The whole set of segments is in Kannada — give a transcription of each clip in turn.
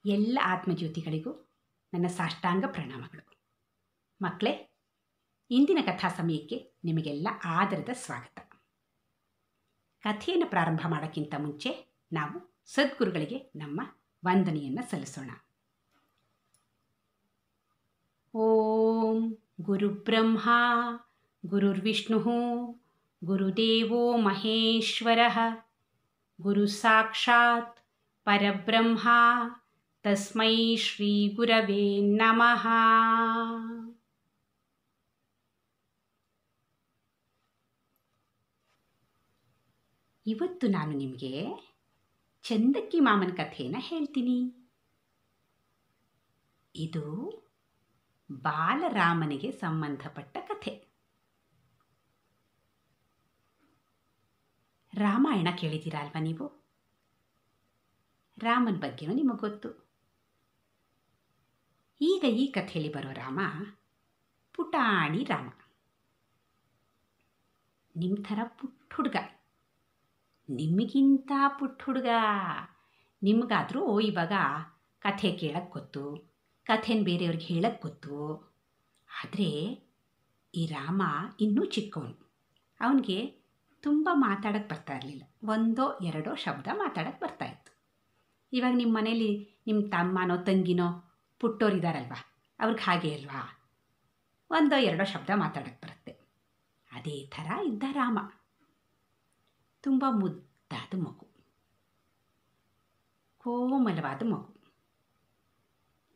ಎಲ್ಲ ಆತ್ಮಜ್ಯೋತಿಗಳಿಗೂ ನನ್ನ ಸಾಷ್ಟಾಂಗ ಪ್ರಣಾಮಗಳು. ಮಕ್ಕಳೇ, ಇಂದಿನ ಕಥಾ ಸಮಯಕ್ಕೆ ನಿಮಗೆಲ್ಲ ಆದರದ ಸ್ವಾಗತ. ಕಥೆಯನ್ನು ಪ್ರಾರಂಭ ಮಾಡೋಕ್ಕಿಂತ ಮುಂಚೆ ನಾವು ಸದ್ಗುರುಗಳಿಗೆ ನಮ್ಮ ವಂದನೆಯನ್ನು ಸಲ್ಲಿಸೋಣ. ಓಂ ಗುರುಬ್ರಹ್ಮ ಗುರುರ್ವಿಷ್ಣು ಗುರುದೇವೋ ಮಹೇಶ್ವರಃ ಗುರು ಸಾಕ್ಷಾತ್ ಪರಬ್ರಹ್ಮ ತಸ್ಮೈ ಶ್ರೀ ಗುರವೇ ನಮಃ. ಇವತ್ತು ನಾನು ನಿಮಗೆ ಚಂದಕ್ಕಿ ಮಾಮನ ಕಥೆಯನ್ನು ಹೇಳ್ತೀನಿ. ಇದು ಬಾಲರಾಮನಿಗೆ ಸಂಬಂಧಪಟ್ಟ ಕಥೆ. ರಾಮಾಯಣ ಕೇಳಿದ್ದೀರಾ ಅಲ್ವಾ ನೀವು? ರಾಮನ ಬಗ್ಗೆನೂ ನಿಮಗೆ ಗೊತ್ತು. ಈಗ ಈ ಕಥೆಯಲ್ಲಿ ಬರೋ ರಾಮ ಪುಟಾಣಿ ರಾಮ. ನಿಮ್ಮ ಥರ ಪುಟ್ಟ ಹುಡುಗ, ನಿಮಗಿಂತ ಪುಟ್ಟ ಹುಡುಗ. ನಿಮಗಾದರೂ ಇವಾಗ ಕಥೆ ಕೇಳಕ್ಕೆ ಗೊತ್ತು, ಕಥೆನ ಬೇರೆಯವ್ರಿಗೆ ಹೇಳಕ್ಕೆ ಗೊತ್ತು. ಆದರೆ ಈ ರಾಮ ಇನ್ನೂ ಚಿಕ್ಕವನು. ಅವನಿಗೆ ತುಂಬ ಮಾತಾಡೋಕ್ಕೆ ಬರ್ತಾ ಇರಲಿಲ್ಲ. ಒಂದೋ ಎರಡೋ ಶಬ್ದ ಮಾತಾಡೋಕ್ಕೆ ಬರ್ತಾಯಿತ್ತು. ಇವಾಗ ನಿಮ್ಮ ಮನೇಲಿ ನಿಮ್ಮ ತಮ್ಮನೋ ತಂಗಿನೋ ಪುಟ್ಟೋರಿದ್ದಾರಲ್ವ, ಅವ್ರಿಗೆ ಹಾಗೆ ಅಲ್ವಾ, ಒಂದೋ ಎರಡೋ ಶಬ್ದ ಮಾತಾಡೋಕ್ಕೆ ಬರುತ್ತೆ. ಅದೇ ಥರ ಇದ್ದ ರಾಮ. ತುಂಬ ಮುದ್ದಾದ ಮಗು, ಕೋಮಲವಾದ ಮಗು.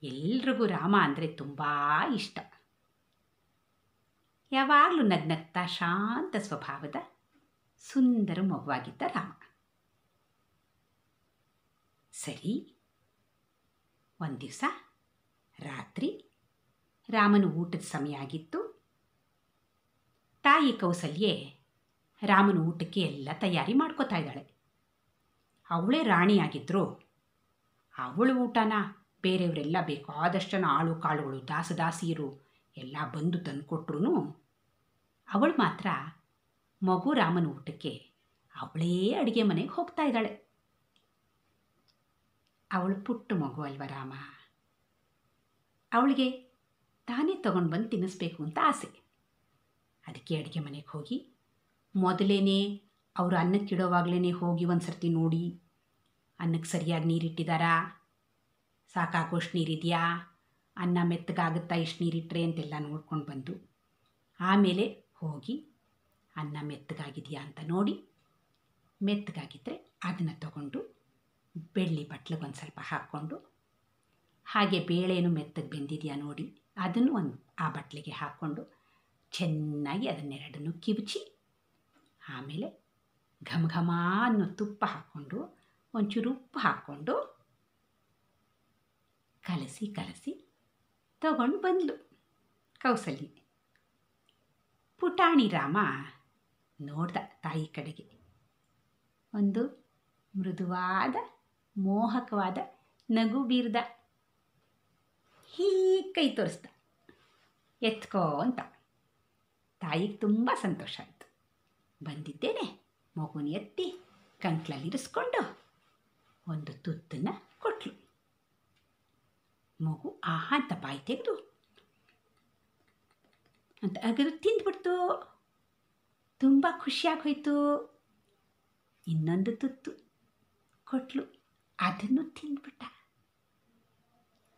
ಎಲ್ರಿಗೂ ರಾಮ ಅಂದರೆ ತುಂಬ ಇಷ್ಟ. ಯಾವಾಗಲೂ ನಗ್ನಗ್ತಾ ಶಾಂತ ಸ್ವಭಾವದ ಸುಂದರ ಮಗುವಾಗಿದ್ದ ರಾಮ. ಸರಿ, ಒಂದು ದಿವಸ ರಾತ್ರಿ ರಾಮನ ಊಟದ ಸಮಯ ಆಗಿತ್ತು. ತಾಯಿ ಕೌಸಲ್ಯೆ ರಾಮನ ಊಟಕ್ಕೆ ಎಲ್ಲ ತಯಾರಿ ಮಾಡ್ಕೋತಾ ಇದ್ದಾಳೆ. ಅವಳೇ ರಾಣಿಯಾಗಿದ್ದರು. ಅವಳ ಊಟನ ಬೇರೆಯವರೆಲ್ಲ ಬೇಕಾದಷ್ಟು ಜನ ಆಳು ಕಾಳುಗಳು ದಾಸದಾಸಿಯರು ಎಲ್ಲ ಬಂದು ತಂದುಕೊಟ್ರು. ಅವಳು ಮಾತ್ರ ಮಗು ರಾಮನ ಊಟಕ್ಕೆ ಅವಳೇ ಅಡುಗೆ ಮನೆಗೆ ಹೋಗ್ತಾ ಇದ್ದಾಳೆ. ಅವಳು ಪುಟ್ಟ ಮಗು ಅಲ್ವ ರಾಮ. ಅವಳಿಗೆ ತಾನೇ ತಗೊಂಡು ಬಂದು ತಿನ್ನಿಸ್ಬೇಕು ಅಂತ ಆಸೆ. ಅದಕ್ಕೆ ಅಡುಗೆ ಮನೆಗೆ ಹೋಗಿ ಮೊದಲೇ ಅವರು ಅನ್ನಕ್ಕಿಡೋವಾಗಲೇ ಹೋಗಿ ಒಂದು ಸರ್ತಿ ನೋಡಿ ಅನ್ನಕ್ಕೆ ಸರಿಯಾಗಿ ನೀರಿಟ್ಟಿದ್ದಾರಾ, ಸಾಕಾಗೋಷ್ಟು ನೀರಿದೆಯಾ, ಅನ್ನ ಮೆತ್ತಗಾಗುತ್ತಾ ಇಷ್ಟು ನೀರಿಟ್ಟರೆ ಅಂತೆಲ್ಲ ನೋಡ್ಕೊಂಡು ಬಂದು ಆಮೇಲೆ ಹೋಗಿ ಅನ್ನ ಮೆತ್ತಗಾಗಿದೆಯಾ ಅಂತ ನೋಡಿ, ಮೆತ್ತಗಾಗಿದ್ದರೆ ಅದನ್ನು ತಗೊಂಡು ಬೆಳ್ಳಿ ಬಟ್ಲಿಗೆ ಒಂದು ಸ್ವಲ್ಪ ಹಾಕ್ಕೊಂಡು, ಹಾಗೆ ಬೇಳೆನೂ ಮೆತ್ತಗೆ ಬೆಂದಿದೆಯಾ ನೋಡಿ ಅದನ್ನು ಆ ಬಟ್ಲಿಗೆ ಹಾಕ್ಕೊಂಡು ಚೆನ್ನಾಗಿ ಅದನ್ನೆರಡನ್ನು ಕಿವುಚಿ, ಆಮೇಲೆ ಘಮ ಘಮ ಅನ್ನೋ ತುಪ್ಪ ಹಾಕ್ಕೊಂಡು ಒಂಚೂರು ಉಪ್ಪು ಹಾಕ್ಕೊಂಡು ಕಲಸಿ ಕಲಸಿ ತಗೊಂಡು ಬಂದ್ಲು ಕೌಸಲ್ಯೆ. ಪುಟಾಣಿ ರಾಮ ನೋಡ್ದ ತಾಯಿ ಕಡೆಗೆ. ಒಂದು ಮೃದುವಾದ ಮೋಹಕವಾದ ನಗು ಬೀರ್ದ. ಹೀಗೆ ಕೈ ತೋರಿಸ್ದ, ಎತ್ಕೋ ಅಂತ. ತಾಯಿಗೆ ತುಂಬ ಸಂತೋಷ ಆಯಿತು. ಬಂದಿದ್ದೇನೆ ಮಗುನ ಎತ್ತಿ ಕಂಕ್ಳಲ್ಲಿರಿಸ್ಕೊಂಡು ಒಂದು ತುತ್ತನ್ನು ಕೊಟ್ಲು. ಮಗು ಆಹಾ ಅಂತ ಬಾಯಿ ತೆಗೆದು ಅಂತ ಅಗದು ತಿಂದ್ಬಿಡ್ತು. ತುಂಬ ಖುಷಿಯಾಗೋಯ್ತು. ಇನ್ನೊಂದು ತುತ್ತು ಕೊಟ್ಲು, ಅದನ್ನು ತಿಂದ್ಬಿಟ್ಟ.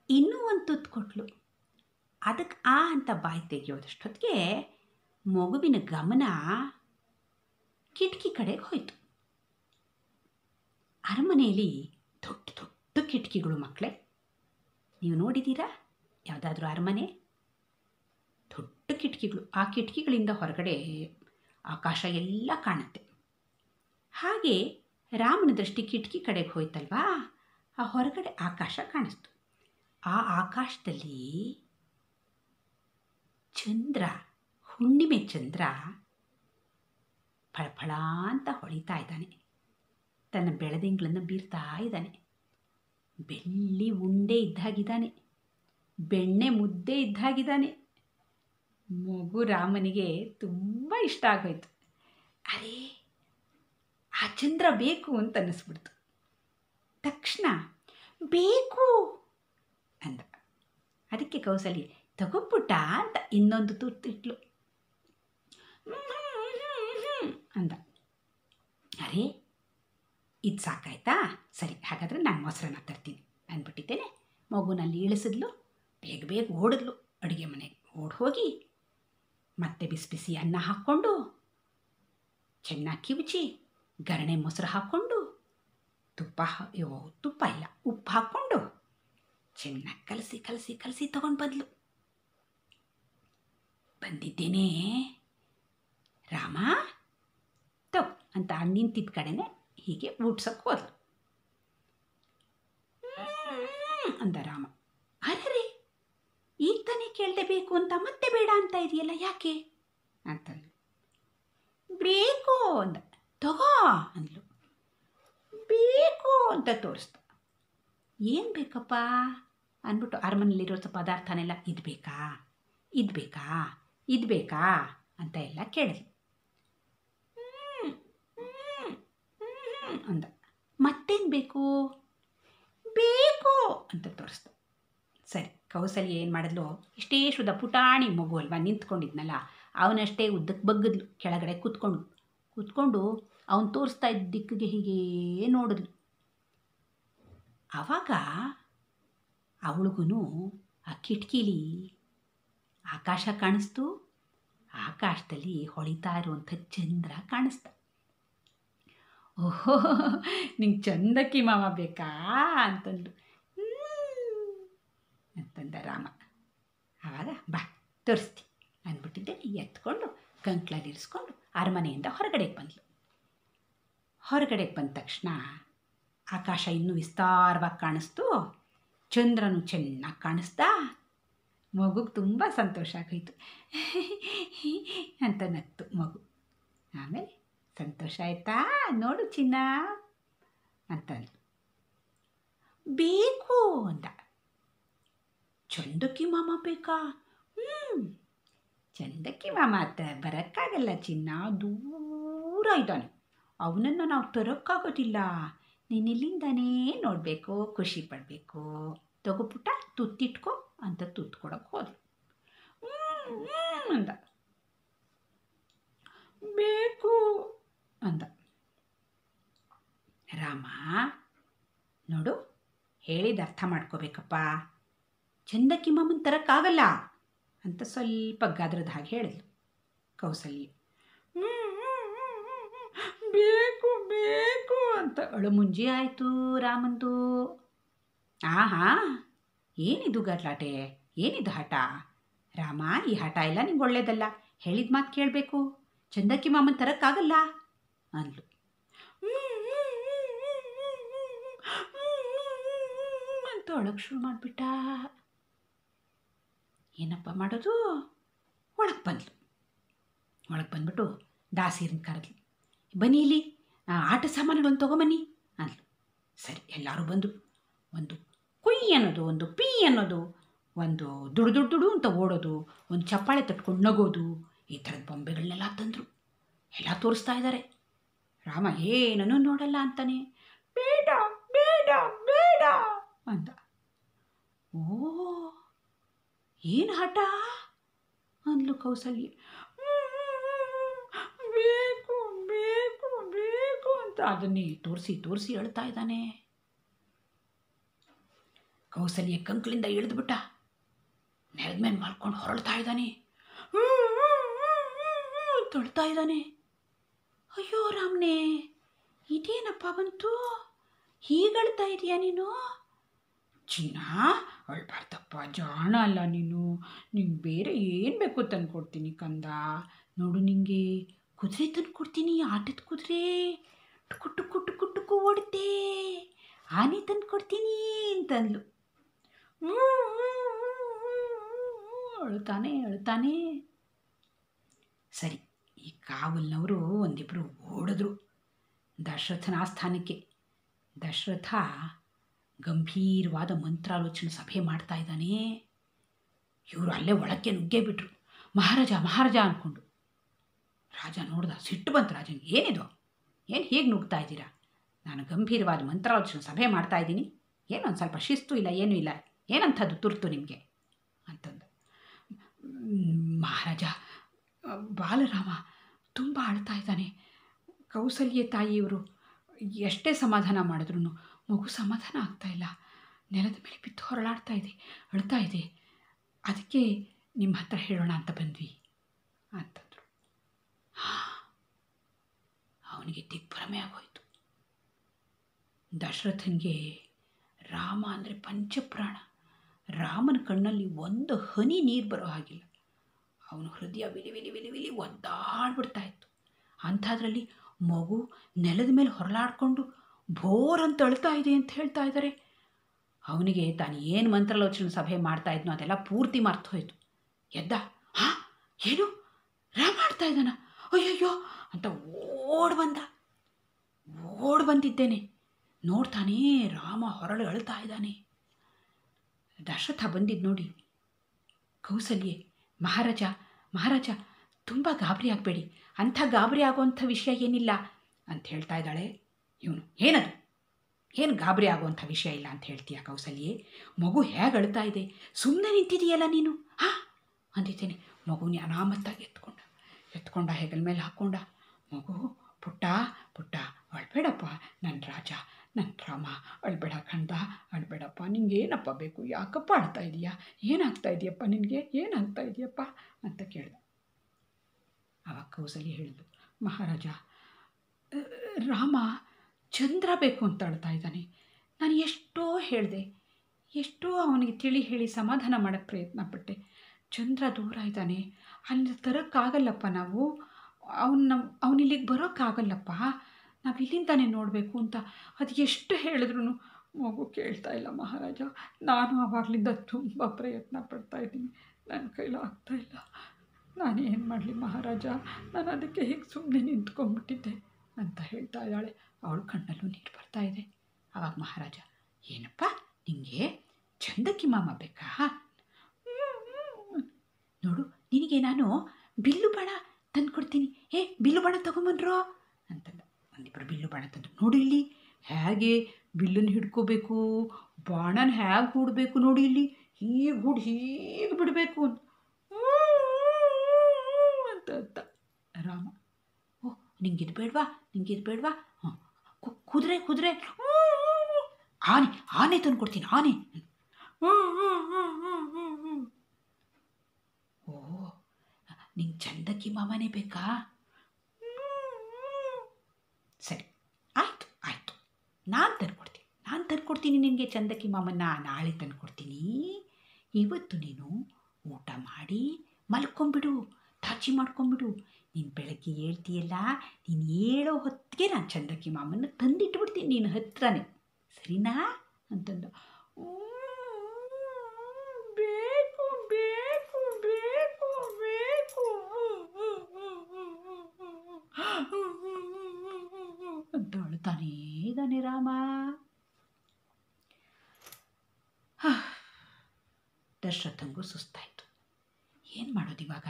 ಇನ್ನೂ ಒಂದು ತುತ್ತು ಕೊಟ್ಲು, ಅದಕ್ಕೆ ಆ ಅಂತ ಬಾಯಿ ತೆಗೆಯೋದಷ್ಟೊತ್ತಿಗೆ ಮಗುವಿನ ಗಮನ ಕಿಟಕಿ ಕಡೆಗೆ ಹೋಯಿತು. ಅರಮನೆಯಲ್ಲಿ ದೊಡ್ಡ ದೊಡ್ಡ ಕಿಟಕಿಗಳು ಮಕ್ಕಳೇ. ನೀವು ನೋಡಿದ್ದೀರಾ ಯಾವುದಾದ್ರೂ ಅರಮನೆ? ದೊಡ್ಡ ಕಿಟಕಿಗಳು. ಆ ಕಿಟಕಿಗಳಿಂದ ಹೊರಗಡೆ ಆಕಾಶ ಎಲ್ಲ ಕಾಣುತ್ತೆ. ಹಾಗೆ ರಾಮನ ದೃಷ್ಟಿ ಕಿಟಕಿ ಕಡೆಗೆ ಹೋಯ್ತಲ್ವಾ, ಆ ಹೊರಗಡೆ ಆಕಾಶ ಕಾಣಿಸ್ತು. ಆ ಆಕಾಶದಲ್ಲಿ ಚಂದ್ರ, ಹುಣ್ಣಿಮೆ ಚಂದ್ರ ಫಳಫಳ ಅಂತ ಹೊಳಿತಾ ಇದ್ದಾನೆ. ತನ್ನ ಬೆಳದಿಂಗಳನ್ನು ಬೀರ್ತಾ ಇದ್ದಾನೆ. ಬೆಳ್ಳಿ ಉಂಡೆ ಇದ್ದಾಗಿದ್ದಾನೆ, ಬೆಣ್ಣೆ ಮುದ್ದೆ ಇದ್ದಾಗಿದ್ದಾನೆ. ಮಗು ರಾಮನಿಗೆ ತುಂಬ ಇಷ್ಟ ಆಗೋಯ್ತು. ಅರೇ, ಆ ಚಂದ್ರ ಬೇಕು ಅಂತ ಅನ್ನಿಸ್ಬಿಡ್ತು. ತಕ್ಷಣ ಬೇಕು ಅಂದ. ಅದಕ್ಕೆ ಕೌಸಲ್ಯ ತಗೊಪುಟ್ಟ ಅಂತ ಇನ್ನೊಂದು ತುತ್ತಿಟ್ಲು. ಅಂದ. ಅರೇ ಇದು ಸಾಕಾಯ್ತಾ, ಸರಿ ಹಾಗಾದರೆ ನಾನು ಮೊಸರನ್ನ ತರ್ತೀನಿ ಅಂದ್ಬಿಟ್ಟಿದ್ದೇನೆ. ಮಗುನಲ್ಲಿ ಇಳಿಸಿದ್ಲು, ಬೇಗ ಬೇಗ ಓಡಿದ್ಲು ಅಡುಗೆ ಮನೆಗೆ. ಓಡಿ ಹೋಗಿ ಮತ್ತೆ ಬಿಸಿ ಬಿಸಿ ಅನ್ನ ಹಾಕ್ಕೊಂಡು ಚೆನ್ನಾಗಿ ಕಿವುಚಿ ಗರಣೆ ಮೊಸರು ಹಾಕ್ಕೊಂಡು ತುಪ್ಪ ಇಲ್ಲ ಉಪ್ಪು ಹಾಕ್ಕೊಂಡು ಚೆನ್ನಾಗಿ ಕಲಸಿ ಕಲಸಿ ಕಲಸಿ ತಗೊಂಡು ಬಂದ್ಲು. ಬಂದಿದ್ದೇನೆ ರಾಮ ತಗೋ ಅಂತ ನಿಂತಿದ್ದ ಕಡೆನೆ ಹೀಗೆ ಊಟ್ಸಕ್ಕೆ ಹೋದ್ಲು. ಅಂದ ರಾಮ. ಅರೆ ಈಗ ತಾನೇ ಕೇಳದೆ ಬೇಕು ಅಂತ ಮತ್ತೆ ಬೇಡ ಅಂತ ಇದೆಯಲ್ಲ, ಯಾಕೆ ಅಂತಂದ್ಲು. ಬೇಕು ಅಂದ. ತಗೋ ಅಂದ್ಲು. ಬೇಕು ಅಂತ ತೋರಿಸ್ದ. ಏನು ಬೇಕಪ್ಪ ಅಂದ್ಬಿಟ್ಟು ಅರಮನೆಯಲ್ಲಿರೋ ಪದಾರ್ಥನೆಲ್ಲ ಇದು ಬೇಕಾ ಇದು ಬೇಕಾ ಇದು ಬೇಕಾ ಅಂತ ಎಲ್ಲ ಕೇಳಿದ್ಲು. ಅಂದ. ಮತ್ತೇನು ಬೇಕು ಬೇಕು ಅಂತ ತೋರಿಸ್ದ. ಸರಿ ಕೌಸಲ್ಯ ಏನು ಮಾಡಿದ್ಲು, ಇಷ್ಟೇ ಶುದ್ಧ ಪುಟಾಣಿ ಮಗು ಅಲ್ವಾ, ನಿಂತ್ಕೊಂಡಿದ್ನಲ್ಲ ಅವನಷ್ಟೇ ಉದ್ದಕ್ಕೆ ಬಗ್ಗಿದ್ಲು. ಕೆಳಗಡೆ ಕೂತ್ಕೊಂಡು ಅವನು ತೋರಿಸ್ತಾ ಇದ್ದ ದಿಕ್ಕಿಗೆ ಹೀಗೇ ನೋಡಿದ್ಲು. ಆವಾಗ ಅವಳಿಗೂ ಆ ಕಿಟಕಿಲಿ ಆಕಾಶ ಕಾಣಿಸ್ತು. ಆಕಾಶದಲ್ಲಿ ಹೊಳಿತಾ ಇರುವಂಥ ಚಂದ್ರ ಕಾಣಿಸ್ತ. ಓಹೋ ನಿಂಗೆ ಚಂದಕ್ಕಿ ಮಾಮ ಬೇಕಾ ಅಂತಂದು ಅಂತಂದ ರಾಮ. ಆವಾಗ ಬಾ ತೋರಿಸ್ತಿ ಅಂದ್ಬಿಟ್ಟಿದ್ದೆ. ಎತ್ಕೊಂಡು ಕಂಕ್ಳಲ್ಲಿ ಇರಿಸ್ಕೊಂಡು ಅರಮನೆಯಿಂದ ಹೊರಗಡೆಗೆ ಬಂದ್ಲು. ಹೊರಗಡೆಗೆ ಬಂದ ತಕ್ಷಣ ಆಕಾಶ ಇನ್ನೂ ವಿಸ್ತಾರವಾಗಿ ಕಾಣಿಸ್ತು, ಚಂದ್ರನು ಚೆನ್ನಾಗಿ ಕಾಣಿಸ್ತಾ. ಮಗುಗೆ ತುಂಬ ಸಂತೋಷ ಆಗೋಯ್ತು. ಅಂತ ನಕ್ತು ಮಗು. ಆಮೇಲೆ ಸಂತೋಷ ಆಯ್ತಾ ನೋಡು ಚಿನ್ನ ಅಂತಂದು. ಬೇಕು ಅಂದ. ಚಂದಕ್ಕಿ ಮಾಮ ಬೇಕಾ? ಚಂದಕ್ಕಿ ಮಾಮ ಬರೋಕ್ಕಾಗಲ್ಲ ಚಿನ್ನ, ದೂರ ಇದ್ದಾನೆ, ಅವನನ್ನು ನಾವು ತರೋಕ್ಕಾಗೋದಿಲ್ಲ. ನೀನಿಲ್ಲಿಂದನೇ ನೋಡಬೇಕು, ಖುಷಿ ಪಡಬೇಕು. ತಗೋಪುಟ್ಟ ತುತ್ತಿಟ್ಕೊ ಅಂತ ತುತ್ತು ಕೊಡೋಕೆ ಹೋದ್ಲು. ಅಂದ. ಬೇಕು ಅಂದ. ರಾಮ ನೋಡು ಹೇಳಿದ ಅರ್ಥ ಮಾಡ್ಕೋಬೇಕಪ್ಪ, ಚಂದಕ್ಕಿ ಮಾಮನ್ ತರಕ್ಕಾಗಲ್ಲ ಅಂತ ಸ್ವಲ್ಪ ಗದ್ರದ ಹಾಗೆ ಹೇಳಿದ್ಲು ಕೌಸಲ್ಯ. ಬೇಕು ಬೇಕು ಅಂತ ಅಳುಮುಂಜಿ ಆಯಿತು ರಾಮಂದು. ಆಹಾ ಏನಿದು ಗರ್ಲಾಟೆ, ಏನಿದು ಹಠ ರಾಮ? ಈ ಹಠ ಎಲ್ಲ ನಿಂಗೆ ಒಳ್ಳೇದಲ್ಲ, ಹೇಳಿದ ಮಾತು ಕೇಳಬೇಕು, ಚಂದಕ್ಕಿ ಮಾಮನ್ ತರಕ್ಕಾಗಲ್ಲ ಅಂದ್ಲು. ಅಂತ ಒಳಗೆ ಶುರು ಮಾಡಿಬಿಟ್ಟ. ಏನಪ್ಪ ಮಾಡೋದು? ಒಳಗೆ ಬಂದ್ಲು. ಒಳಗೆ ಬಂದ್ಬಿಟ್ಟು ದಾಸಿರನ್ನ ಕರೆದ್ಲು. ಬನ್ನಿ ಇಲ್ಲಿ ಆಟ ಸಾಮಾನುಗಳನ್ನು ತೊಗೊಂಬನ್ನಿ ಅಂದ್ಲು. ಸರಿ ಎಲ್ಲರೂ ಬಂದರು. ಒಂದು ಕುಯ್ ಅನ್ನೋದು, ಒಂದು ಪೀ ಅನ್ನೋದು, ಒಂದು ದುಡು ಅಂತ ಓಡೋದು, ಒಂದು ಚಪ್ಪಾಳೆ ತಟ್ಕೊಂಡು ನಗೋದು, ಈ ಥರದ ಬೊಂಬೆಗಳನ್ನೆಲ್ಲ ತಂದರು. ಎಲ್ಲ ತೋರಿಸ್ತಾ ಇದ್ದಾರೆ. ರಾಮ ಏನನ್ನೂ ನೋಡಲ್ಲ ಅಂತಾನೆ. ಬೇಡ ಬೇಡ ಬೇಡ ಅಂತ. ಓ ಏನು ಹಠ ಅಂದ್ಲು ಕೌಸಲ್ಯ. ಬೇಕು ಬೇಕು ಬೇಕು ಅಂತ ಅದನ್ನೇ ತೋರಿಸಿ ಅಳ್ತಾ ಇದ್ದಾನೆ. ಕೌಸಲ್ಯ ಕಂಕ್ಳಿಂದ ಇಳಿದ್ಬಿಟ್ಟ. ನೆಲದ ಮೇಲೆ ಮಾಡ್ಕೊಂಡು ಹೊರಳ್ತಾ ಇದ್ದಾನೆ, ತೊಳ್ತಾ ಇದ್ದಾನೆ. ಅಯ್ಯೋ ರಾಮ್ನೆ ಇದೇನಪ್ಪ ಬಂತು, ಹೀಗಳ್ತಾ ಇದೀಯ ನೀನು? ಚಿನ್ನ ಅಳ್ಬಾರ್ದಪ್ಪ, ಜಾಣ ಅಲ್ಲ ನೀನು. ನಿಂಗೆ ಬೇರೆ ಏನು ಬೇಕು ತಂದ್ಕೊಡ್ತೀನಿ ಕಂದ. ನೋಡು ನಿಂಗೆ ಕುದುರೆ ತಂದ್ಕೊಡ್ತೀನಿ, ಆಟದ ಕುದುರೆ, ಟುಕು ಓಡುತ್ತೆ, ಆನೆ ತಂದ್ಕೊಡ್ತೀನಿ ಅಂತಂದ್ಲು. ಅಳ್ತಾನೆ. ಸರಿ ಈ ಕಾವಲ್ನವರು ಒಂದಿಬ್ಬರು ಓಡಿದ್ರು ದಶರಥನ ಆಸ್ಥಾನಕ್ಕೆ. ದಶರಥ ಗಂಭೀರವಾದ ಮಂತ್ರಾಲೋಚನೆ ಸಭೆ ಮಾಡ್ತಾ ಇದ್ದಾನೆ. ಇವರು ಅಲ್ಲೇ ಒಳಕ್ಕೆ ನುಗ್ಗೇ ಬಿಟ್ರು. ಮಹಾರಾಜ ಅಂದ್ಕೊಂಡು. ರಾಜ ನೋಡ್ದ, ಸಿಟ್ಟು ಬಂತು ರಾಜನಿಗೆ. ಏನಿದು, ಏನು ಹೀಗೆ ನುಗ್ತಾ ಇದ್ದೀರಾ? ನಾನು ಗಂಭೀರವಾದ ಮಂತ್ರಾಲೋಚನೆ ಸಭೆ ಮಾಡ್ತಾ ಇದ್ದೀನಿ, ಏನೊಂದು ಸ್ವಲ್ಪ ಶಿಸ್ತು ಇಲ್ಲ, ಏನೂ ಇಲ್ಲ, ಏನಂಥದ್ದು ತುರ್ತು ನಿಮಗೆ ಅಂತಂದು. ಮಹಾರಾಜ, ಬಾಲರಾಮ ತುಂಬ ಅಳ್ತಾ ಇದ್ದಾನೆ. ಕೌಸಲ್ಯ ತಾಯಿಯವರು ಎಷ್ಟೇ ಸಮಾಧಾನ ಮಾಡಿದ್ರು ಮಗು ಸಮಾಧಾನ ಆಗ್ತಾಯಿಲ್ಲ. ನೆಲದ ಮೇಲೆ ಬಿದ್ದು ಹೊರಳಾಡ್ತಾ ಇದೆ, ಅಳ್ತಾ ಇದೆ. ಅದಕ್ಕೆ ನಿಮ್ಮ ಹತ್ರ ಹೇಳೋಣ ಅಂತ ಬಂದ್ವಿ ಅಂತಂದರು. ಅವನಿಗೆ ದಿಗ್ಭ್ರಮೆ ಆಗೋಯ್ತು. ದಶರಥನಿಗೆ ರಾಮ ಅಂದರೆ ಪಂಚಪ್ರಾಣ. ರಾಮನ ಕಣ್ಣಲ್ಲಿ ಒಂದು ಹನಿ ನೀರು ಬರೋ ಹಾಗಿಲ್ಲ. ಅವನ ಹೃದಯ ವಿಲಿ ವಿಲಿ ವಿಲಿ ವಿಲಿ ಒದ್ದಾಡ್ಬಿಡ್ತಾ ಇತ್ತು. ಅಂಥದ್ರಲ್ಲಿ ಮಗು ನೆಲದ ಮೇಲೆ ಹೊರಳಾಡ್ಕೊಂಡು ಬೋರ್ ಅಂತ ಅಳ್ತಾ ಇದೆ ಅಂತ ಹೇಳ್ತಾ ಇದ್ದಾರೆ. ಅವನಿಗೆ ತಾನು ಏನು ಮಂತ್ರಾಲೋಚನೆ ಸಭೆ ಮಾಡ್ತಾ ಇದ್ನೋ ಅದೆಲ್ಲ ಪೂರ್ತಿ ಮರ್ತು ಹೋಯ್ತು. ಎದ್ದ, ಏನು ರಾಮ ಆಡ್ತಾ ಇದ್ದಾನ, ಅಯ್ಯಯ್ಯೋ ಅಂತ ಓಡ್ ಬಂದಿದ್ದೇನೆ. ನೋಡ್ತಾನೇ ರಾಮ ಹೊರಳು ಅಳ್ತಾ ಇದ್ದಾನೆ. ದಶರಥ ಬಂದಿದ್ದು ನೋಡಿ, ಕೌಸಲ್ಯೆ, ಮಹಾರಾಜ ತುಂಬ ಗಾಬರಿ ಆಗಬೇಡಿ, ಅಂಥ ಗಾಬರಿ ಆಗೋವಂಥ ವಿಷಯ ಏನಿಲ್ಲ ಅಂತ ಹೇಳ್ತಾ ಇದ್ದಾಳೆ. ಇವನು ಏನು ಗಾಬರಿ ಆಗುವಂಥ ವಿಷಯ ಇಲ್ಲ ಅಂತ ಹೇಳ್ತೀಯ ಕೌಸಲ್ಯೆ? ಮಗು ಹೇಗೆ ಅಳ್ತಾ ಇದೆ, ಸುಮ್ಮನೆ ನಿಂತಿದೆಯಲ್ಲ ನೀನು ಅಂದಿದ್ದೇನೆ. ಮಗುನ ಅನಾಮತ್ತಾಗಿ ಎತ್ಕೊಂಡ ಹೆಗಲ ಮೇಲೆ ಹಾಕ್ಕೊಂಡ. ಮಗು, ಪುಟ್ಟ ಅಳ್ಬೇಡಪ್ಪ, ನನ್ನ ರಾಜ, ನನ್ನ ರಾಮ, ಅಳ್ಬೇಡ ಕಂದ, ಅಳ್ಬೇಡಪ್ಪ. ನಿಂಗೇನಪ್ಪ ಬೇಕು, ಯಾಕಪ್ಪ ಅಳ್ತಾ ಇದೀಯಾ, ಏನಾಗ್ತಾ ಇದೆಯಪ್ಪ ನಿನಗೆ, ಏನಾಗ್ತಾ ಇದೆಯಪ್ಪ ಅಂತ ಕೇಳ್ದ. ಆವಾಗ ಕೌಸಲ್ಯ ಹೇಳಿದ್ಲು, ಮಹಾರಾಜ, ರಾಮ ಚಂದ್ರ ಬೇಕು ಅಂತ ಅಳ್ತಾ ಇದ್ದಾನೆ. ನಾನು ಎಷ್ಟೋ ಹೇಳಿದೆ, ಎಷ್ಟೋ ಅವನಿಗೆ ತಿಳಿ ಹೇಳಿ ಸಮಾಧಾನ ಮಾಡೋಕ್ಕೆ ಪ್ರಯತ್ನ ಪಟ್ಟೆ. ಚಂದ್ರ ದೂರ ಇದ್ದಾನೆ, ಅಲ್ಲಿ ತರೋಕ್ಕಾಗಲ್ಲಪ್ಪ ನಾವು, ಅವನಿಲ್ಲಿಗೆ ಬರೋಕ್ಕಾಗಲ್ಲಪ್ಪ, ನಾವು ಇಲ್ಲಿಂದಾನೆ ನೋಡಬೇಕು ಅಂತ ಅದು ಎಷ್ಟು ಹೇಳಿದ್ರು ಮಗು ಕೇಳ್ತಾ ಇಲ್ಲ ಮಹಾರಾಜ. ನಾನು ಆವಾಗಲಿಂದ ತುಂಬ ಪ್ರಯತ್ನ ಪಡ್ತಾಯಿದ್ದೀನಿ, ನನ್ನ ಕೈಲಾಗ್ತಾಯಿಲ್ಲ. ನಾನೇನು ಮಾಡಲಿ ಮಹಾರಾಜ, ನಾನು ಅದಕ್ಕೆ ಹೀಗೆ ಸುಮ್ಮನೆ ನಿಂತ್ಕೊಂಡ್ಬಿಟ್ಟಿದ್ದೆ ಅಂತ ಹೇಳ್ತಾ ಇದ್ದಾಳೆ. ಅವಳ ಕಣ್ಣಲ್ಲೂ ನೀರು ಬರ್ತಾ ಇದೆ. ಆವಾಗ ಮಹಾರಾಜ, ಏನಪ್ಪ ನಿನಗೆ ಚಂದಕ್ಕಿ ಮಾಮ ಬೇಕಾ? ನೋಡು, ನಿನಗೆ ನಾನು ಬಿಲ್ಲು ಬಾಣ ತಂದು ಕೊಡ್ತೀನಿ, ಬಿಲ್ಲು ಬಾಣ ತೊಗೊಂಬನ್ರೋ ಅಂತಂದ. ಒಂದಿಬ್ಬರು ಬಿಲ್ಲು ಬಾಣ ತಂದರು. ನೋಡು ಇಲ್ಲಿ ಹೇಗೆ ಬಿಲ್ಲನ್ನು ಹಿಡ್ಕೋಬೇಕು, ಬಾಣನ ಹೇಗೆ ಹೂಡಬೇಕು ನೋಡಿ, ಇಲ್ಲಿ ಹೀಗೆ ಬಿಡಬೇಕು ಅಂತ ರಾಮ. ಓಹ್, ನಿಂಗಿದು ಬೇಡವಾ? ಹಾಂ, ಕುದುರೆ ಆನೆ ತಂದು ಕೊಡ್ತೀನಿ, ಆನೆ. ಓ, ನಿಂಗೆ ಚಂದಕ್ಕಿ ಮಾಮನೇ ಬೇಕಾ? ಸರಿ, ಆಯಿತು, ನಾನು ತಂದುಕೊಡ್ತೀನಿ ನಿನಗೆ ಚಂದಕ್ಕಿ ಮಾಮನ್ನ ನಾಳೆ ತಂದುಕೊಡ್ತೀನಿ. ಇವತ್ತು ನೀನು ಊಟ ಮಾಡಿ ಮಲ್ಕೊಂಬಿಡು, ತಾಚಿ ಮಾಡ್ಕೊಂಬಿಡು. ನೀನು ಬೆಳಗ್ಗೆ ಹೇಳ್ತೀಯಲ್ಲ, ನೀನು ಹೇಳೋ ಹೊತ್ತಿಗೆ ನಾನು ಚಂದಕ್ಕಿ ಮಾಮನ್ನ ತಂದಿಟ್ಬಿಡ್ತೀನಿ ನೀನು ಹತ್ರನೇ, ಸರಿನಾ ಅಂತಂದು. ಬೇಕು ಅಂತ ಅಳ್ತಾನೇ ಇದ್ದಾನೆ ರಾಮ. ದಶರಥಂಗೂ ಸುಸ್ತಾಯಿತು. ಏನು ಮಾಡೋದು ಇವಾಗ,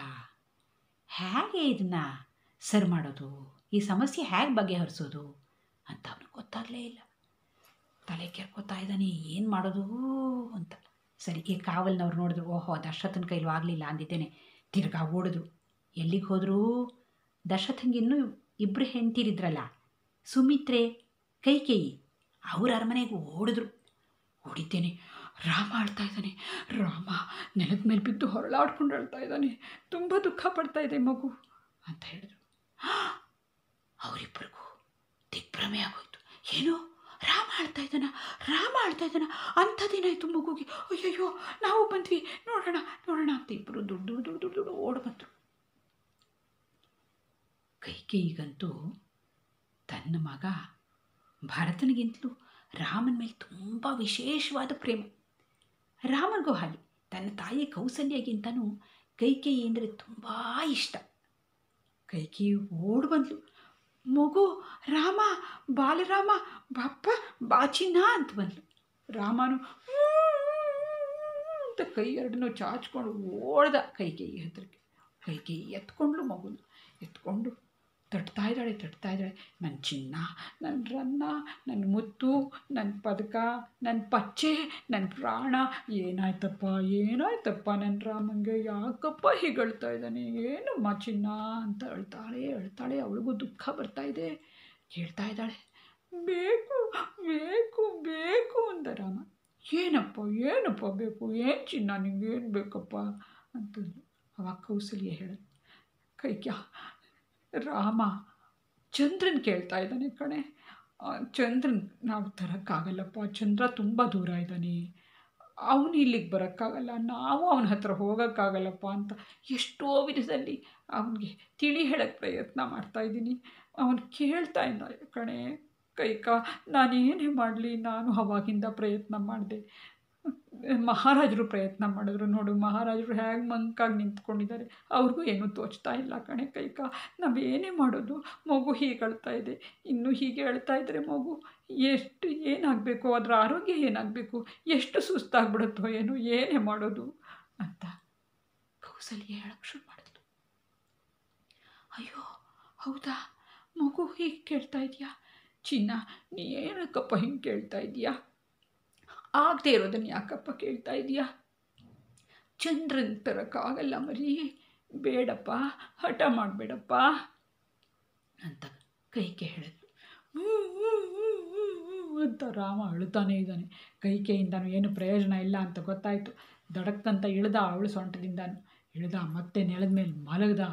ಹೇಗೆ ಇದನ್ನು ಸರಿ ಮಾಡೋದು, ಈ ಸಮಸ್ಯೆ ಹೇಗೆ ಬಗೆಹರಿಸೋದು ಅಂತ ಅವನಿಗೆ ಗೊತ್ತಾಗಲೇ ಇಲ್ಲ. ತಲೆ ಕೆರ್ಕೋತಾ ಇದ್ದಾನೆ, ಏನು ಮಾಡೋದು ಅಂತ. ಸರಿ, ಈ ಕಾವಲ್ನವ್ರು ನೋಡಿದ್ರು, ಓಹೋ ದಶರಥನ ಕೈಲೂ ಆಗಲಿಲ್ಲ ಅಂದಿದ್ದೇನೆ, ತಿರ್ಗಾ ಓಡಿದ್ರು. ಎಲ್ಲಿಗೆ ಹೋದರು? ದಶರಥಂಗೆ ಇನ್ನೂ ಇಬ್ಬರು ಹೆಂಡ್ತಿರಿದ್ರಲ್ಲ, ಸುಮಿತ್ರೆ, ಕೈಕೇಯಿ, ಅವ್ರ ಅರಮನೆಗೆ ಓಡಿದ್ದೇನೆ. ರಾಮ ಅಳ್ತಾ ಇದ್ದಾನೆ, ರಾಮ ನೆಲದ ಮೇಲೆ ಬಿದ್ದು ಹೊರಳಾಡ್ಕೊಂಡು ಅಳ್ತಾ ಇದ್ದಾನೆ, ತುಂಬ ದುಃಖ ಪಡ್ತಾ ಇದೆ ಮಗು ಅಂತ ಹೇಳಿದ್ರು. ಅವರಿಬ್ಬರಿಗೂ ದಿಗ್ಭ್ರಮೆ ಆಗೋಯ್ತು. ಏನು, ರಾಮ ಆಳ್ತಾ ಇದ್ದಾನ, ಅಂಥದ್ದೇನಾಯಿತು ಮಗುಗೆ, ಅಯ್ಯಯ್ಯೋ ನಾವು ಬಂದ್ವಿ, ನೋಡೋಣ ಅಂತ ಇಬ್ಬರು ದುಡ್ಡು ಓಡಿ ಬಂದರು. ಕೈಕೇಯಿಗಂತೂ ತನ್ನ ಮಗ ಭರತನಿಗಿಂತಲೂ ರಾಮನ ಮೇಲೆ ತುಂಬ ವಿಶೇಷವಾದ ಪ್ರೇಮ. ರಾಮನಿಗೂ ಹಾಗೆ ತನ್ನ ತಾಯಿ ಕೌಸಲ್ಯಗಿಂತನೂ ಕೈಕೇಯಿ ಅಂದರೆ ತುಂಬ ಇಷ್ಟ. ಕೈಕೇಯಿ ಓಡಿ ಬಂದ್ಲು, ಮಗು ರಾಮ, ಬಾಲರಾಮ, ಬಾಪ್ಪ ಬಾಚಿನ ಅಂತ ಬಂದ್ಲು. ರಾಮನು ಅಂತ ಕೈ ಎರಡನ್ನೂ ಚಾಚ್ಕೊಂಡು ಓಡ್ದ ಕೈಕೇಯಿ ಹತ್ರಕ್ಕೆ. ಕೈಕೇಯಿ ಎತ್ಕೊಂಡ್ಲು, ಮಗುನ ಎತ್ಕೊಂಡು ತಟ್ತಾ ಇದ್ದಾಳೆ. ನನ್ನ ಚಿನ್ನ, ನನ್ನ ರನ್ನ, ನನ್ನ ಮುತ್ತು, ನನ್ನ ಪದಕ, ನನ್ನ ಪಚ್ಚೆ, ನನ್ನ ಪ್ರಾಣ. ಏನಾಯ್ತಪ್ಪ ನನ್ನ ರಾಮಂಗೆ, ಯಾಕಪ್ಪ ಹೀಗೆ ಅಳ್ತಾ ಇದ್ದಾನೆ, ಏನಮ್ಮ ಚಿನ್ನ ಅಂತ ಅಳ್ತಾಳೆ. ಅವಳಿಗೂ ದುಃಖ ಬರ್ತಾ ಇದೆ. ಕೇಳ್ತಾ ಇದ್ದಾಳೆ, ಬೇಕು ಬೇಕು ಬೇಕು ಅಂದ ರಾಮ. ಏನಪ್ಪ ಬೇಕು, ಏನು ಚಿನ್ನ ನಿಂಗೆ ಏನು ಬೇಕಪ್ಪ ಅಂತಂದು. ಅವಾಗ ಕೌಸಲ್ಯ ಹೇಳೋದು, ಕೈಕ್ಯ, ರಾಮ ಚಂದ್ರನ್ ಕೇಳ್ತಾ ಇದ್ದಾನೆ ಕಣೆ. ಚಂದ್ರನ್ ನಾವು ತರೋಕ್ಕಾಗಲ್ಲಪ್ಪ, ಚಂದ್ರ ತುಂಬ ದೂರ ಇದ್ದಾನೆ, ಅವನು ಇಲ್ಲಿಗೆ ಬರೋಕ್ಕಾಗಲ್ಲ, ನಾವು ಅವನ ಹತ್ರ ಹೋಗೋಕ್ಕಾಗಲ್ಲಪ್ಪ ಅಂತ ಎಷ್ಟೋ ವಿಧದಲ್ಲಿ ಅವನಿಗೆ ತಿಳಿ ಹೇಳೋಕ್ಕೆ ಪ್ರಯತ್ನ ಮಾಡ್ತಾಯಿದ್ದೀನಿ. ಅವನು ಕೇಳ್ತಾ ಇದ್ದ ಕಣೆ ಕೈಕ. ನಾನೇನೇ ಮಾಡಲಿ, ನಾನು ಅವಾಗಿಂದ ಪ್ರಯತ್ನ ಮಾಡಿದೆ. ಮಹಾರಾಜರು ಪ್ರಯತ್ನ ಮಾಡಿದ್ರು, ನೋಡು ಮಹಾರಾಜರು ಹೇಗೆ ಮಂಕಾಗಿ ನಿಂತ್ಕೊಂಡಿದ್ದಾರೆ, ಅವ್ರಿಗೂ ಏನೂ ತೋಚ್ತಾ ಇಲ್ಲ ಕಣೆ ಕೈಕ. ನಾವೇನೇ ಮಾಡೋದು, ಮಗು ಹೀಗೆ ಅಳ್ತಾ ಇದೆ, ಇನ್ನೂ ಹೀಗೆ ಅಳ್ತಾ ಇದ್ದರೆ ಮಗು ಏನಾಗಬೇಕು, ಅದರ ಆರೋಗ್ಯ ಏನಾಗಬೇಕು, ಎಷ್ಟು ಸುಸ್ತಾಗ್ಬಿಡುತ್ತೋ ಏನೋ, ಏನೇ ಮಾಡೋದು ಅಂತ ಕೌಸಲ್ಯ ಹೇಳಕ್ಕೆ ಶುರು ಮಾಡಿದ್ಲು. ಅಯ್ಯೋ ಹೌದಾ, ಮಗು ಹೀಗೆ ಕೇಳ್ತಾ ಇದೆಯಾ ಚಿನ್ನ, ನೀ ಏನಕ್ಕಪ್ಪ ಹಿಂಗೆ ಕೇಳ್ತಾ ಇದೆಯಾ, ಆಗದೆ ಇರೋದನ್ನು ಯಾಕಪ್ಪ ಕೇಳ್ತಾ ಇದೆಯಾ, ಚಂದ್ರನ್ ತರೋಕ್ಕಾಗಲ್ಲ ಮರಿ, ಬೇಡಪ್ಪ, ಹಠ ಮಾಡಬೇಡಪ್ಪ ಅಂತ ಕೈಕೆ ಹೇಳಿದ್ಲು. ಅಂತ ರಾಮ ಅಳ್ತಾನೇ ಇದ್ದಾನೆ. ಕೈಕೆಯಿಂದನೂ ಏನು ಪ್ರಯೋಜನ ಇಲ್ಲ ಅಂತ ಗೊತ್ತಾಯಿತು. ದಡಕ್ಕಂತ ಇಳ್ದ, ಅವಳು ಸೊಂಟದಿಂದನೂ ಇಳ್ದ, ಮತ್ತೆ ನೆಲದ ಮೇಲೆ ಮಲಗ್ದ.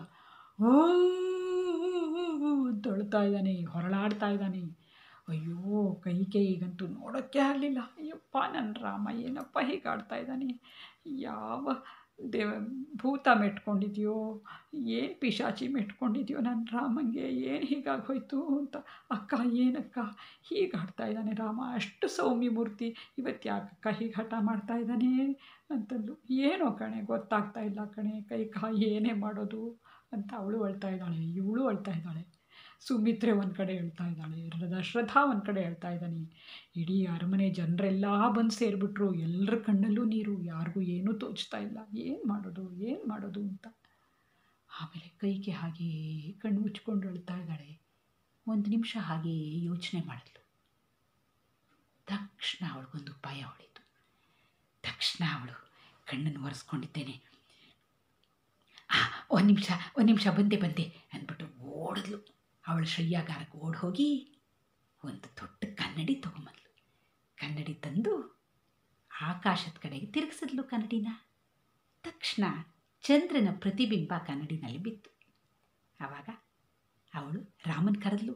ಅಂತ ಅಳ್ತಾ ಇದ್ದಾನೆ, ಹೊರಳಾಡ್ತಾ ಇದ್ದಾನೆ. ಅಯ್ಯೋ ಕೈಕೆ ಈಗಂತೂ ನೋಡೋಕ್ಕೆ ಆಗಲಿಲ್ಲ. ಅಯ್ಯಪ್ಪ ನನ್ನ ರಾಮ ಏನಪ್ಪ ಹೀಗೆ ಆಡ್ತಾ ಇದ್ದಾನೆ, ಯಾವ ಭೂತ ಮೆಟ್ಕೊಂಡಿದೆಯೋ, ಏನು ಪಿಶಾಚಿ ಮೆಟ್ಕೊಂಡಿದೆಯೋ ನನ್ನ ರಾಮಂಗೆ, ಏನು ಹೀಗಾಗೋಯ್ತು ಅಂತ. ಅಕ್ಕ ಏನಕ್ಕ ಹೀಗೆ ಆಡ್ತಾ ಇದ್ದಾನೆ ರಾಮ, ಅಷ್ಟು ಸೌಮ್ಯ ಮೂರ್ತಿ, ಇವತ್ತು ಯಾಕಕ್ಕ ಹೀಗೆ ಹಠ ಮಾಡ್ತಾ ಇದ್ದಾನೆ ಅಂತಂದು. ಏನೋ ಕಣೆ ಗೊತ್ತಾಗ್ತಾ ಇಲ್ಲ ಕಣೆ ಕೈಕ, ಏನೇ ಮಾಡೋದು ಅಂತ ಅವಳು ಅಳ್ತಾ ಇದ್ದಾಳೆ, ಇವಳು ಅಳ್ತಾ ಇದ್ದಾಳೆ. ಸುಮಿತ್ರೆ ಒಂದು ಕಡೆ ಹೇಳ್ತಾ ಇದ್ದಾಳೆ, ದಶರಥ ಒಂದು ಕಡೆ ಹೇಳ್ತಾ ಇದ್ದಾನೆ. ಇಡೀ ಅರಮನೆ ಜನರೆಲ್ಲ ಬಂದು ಸೇರಿಬಿಟ್ರು, ಎಲ್ಲರ ಕಣ್ಣಲ್ಲೂ ನೀರು, ಯಾರಿಗೂ ಏನೂ ತೋಚ್ತಾ ಇಲ್ಲ, ಏನು ಮಾಡೋದು ಅಂತ. ಆಮೇಲೆ ಕೈಗೆ ಹಾಗೇ ಕಣ್ಣು ಮುಚ್ಕೊಂಡು ಅಳ್ತಾ ಇದ್ದಾಳೆ. ಒಂದು ನಿಮಿಷ ಹಾಗೇ ಯೋಚನೆ ಮಾಡಿದ್ಲು. ತಕ್ಷಣ ಅವಳಿಗೊಂದು ಉಪಾಯ ಹೊಳಿತು. ತಕ್ಷಣ ಅವಳು ಕಣ್ಣನ್ನು ಒರೆಸ್ಕೊಂಡಿದ್ದೇನೆ, ಒಂದು ನಿಮಿಷ ಬಂದೆ ಅಂದ್ಬಿಟ್ಟು ಓಡಿದ್ಲು. ಅವಳು ಶಯ್ಯಾಗಾರಕ್ಕೆ ಓಡಿ ಹೋಗಿ ಒಂದು ದೊಡ್ಡ ಕನ್ನಡಿ ತೊಗೊಂಬಂದ್ಲು. ಕನ್ನಡಿ ತಂದು ಆಕಾಶದ ಕಡೆಗೆ ತಿರುಗಿಸಿದ್ಲು ಕನ್ನಡಿನ. ತಕ್ಷಣ ಚಂದ್ರನ ಪ್ರತಿಬಿಂಬ ಕನ್ನಡಿನಲ್ಲಿ ಬಿತ್ತು. ಆವಾಗ ಅವಳು ರಾಮನ ಕರೆದ್ಲು.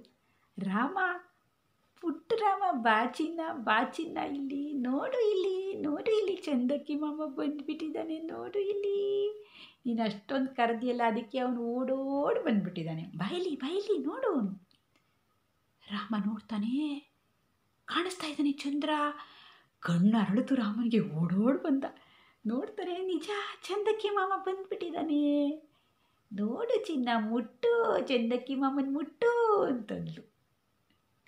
ರಾಮ, ಪುಟ್ಟ ರಾಮ, ಬಾಚಿನ್ನ ಇಲ್ಲಿ ನೋಡು, ಇಲ್ಲಿ ಚಂದಕ್ಕಿ ಮಾಮ ಬಂದುಬಿಟ್ಟಿದ್ದಾನೆ, ನೋಡು ಇಲ್ಲಿ. ನೀನು ಅಷ್ಟೊಂದು ಕರೆದಿಯಲ್ಲ, ಅದಕ್ಕೆ ಅವನು ಓಡೋಡಿ ಬಂದುಬಿಟ್ಟಿದ್ದಾನೆ, ಬಾಯಿಲಿ ನೋಡು. ರಾಮ ನೋಡ್ತಾನೆ, ಕಾಣಿಸ್ತಾ ಇದ್ದಾನೆ ಚಂದ್ರ. ಕಣ್ಣು ಅರಳಿತು ರಾಮನಿಗೆ, ಓಡೋಡಿ ಬಂದ. ನೋಡ್ತಾನೆ, ನಿಜ ಚಂದಕ್ಕಿ ಮಾಮ ಬಂದುಬಿಟ್ಟಿದ್ದಾನೆ, ನೋಡು ಚಿನ್ನ, ಮುಟ್ಟು, ಚಂದಕ್ಕಿ ಮಾಮನ ಮುಟ್ಟು ಅಂತಂದ್ಲು